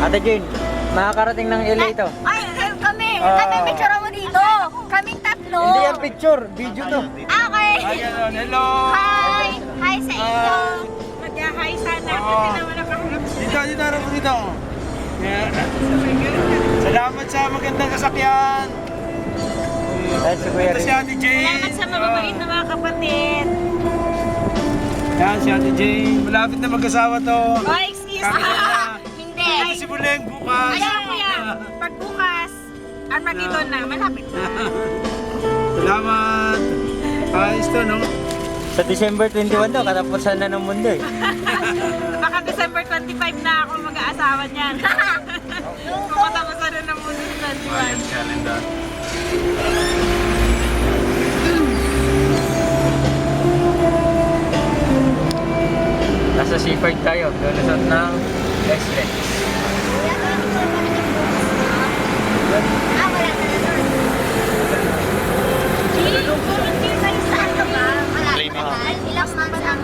Ate Jane, makakarating ng LA ito. Ay, kami. Kami picture mo dito. Kaming tatlo. Hindi yan picture, video to. Okay. Hi, ganun. Hello! Hi. Hi sa inyo. Mag-hi sana. Kasi naman nakaharap siya. Dito, harap mo dito. Yan. Salamat sa magandang kasakyan. Dahil si Kuya Ito si Rick. Ate Jane. Salamat sa mababait na mga kapatid. Yan, si Ate Jane. Malapit na mag-asawa to. Oh, excuse Kami me. na. Hindi. Ito si Buleng bukas. Ayan, kuya. Pagbukas, Armageddon na. Malapit na. Salamat. Ayos to, no? Sa December 21 to, katapusan na ng mundo eh. Baka December 25 na ako mag-aasawa niyan. Kung matapusan na ng mundo sa 21. Calendar. Nasa Seaford tayo, lulusot ng Express. Ah, wala na doon. Volunteer kayo saan ka ba? Malapit na tayo. Ilang months ang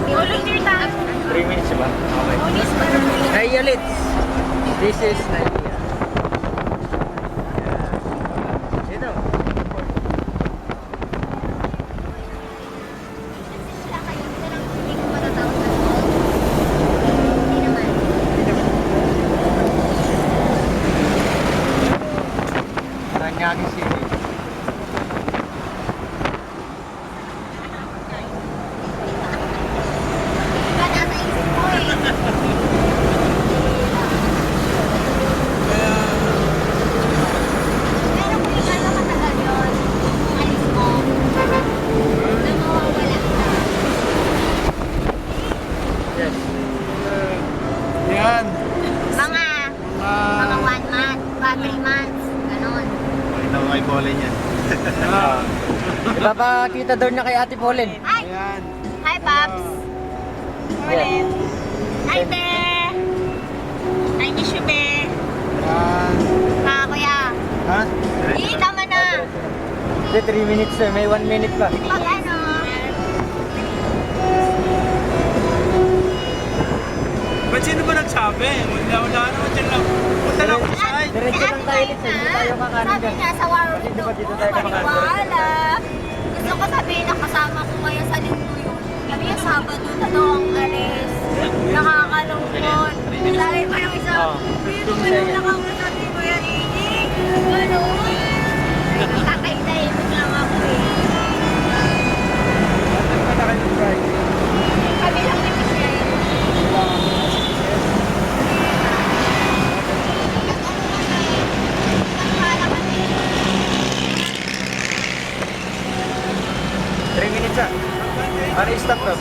Volunteer tayo. 3 minutes ba? Okay. Police pa rin. Naiya Litz. This is Naiya. Dito. Sila kayo. Hindi lang hindi ko matatawag na to. Hindi naman. Paranaque City. Iba nasa isip ko eh. Pero kung ikaw na matagal yun, alis mo, na mawawala ka. Yes. Yan. Mga 1 month, 3 months, ganon. Ay, bola niyan. Ipapakita doon na kay Ate Pauline. Ay! Ayan. Hi, Paps! Yan. Hi, Be! I miss you, Be! Yan. Kuya. Ha? Hindi, tama na. Hindi, 3 minutes na. May 1 minute pa. Pag ano, Ba't sino ba nagsabi? Wala naman dyan lang. Punta lang ako sa side. Diretso lang tayo, Litz. Hindi tayo kakanin sabi dyan. niya sa war Kasi di ba dito tayo kakanin? maniwala. Gusto ko sabihin na kasama ko ngayon sa linggo yun. Kami yung Sabado na daw ang alis. Nakakalungkot. Dahil pa yung isa, Oh, pero 15 wala seconds. nakausap ni Kuya Ricky. Ganon. Tatay-tahimik lang ako eh. Kami lang ni Michelle. Three minutes ah. Para i-stop to.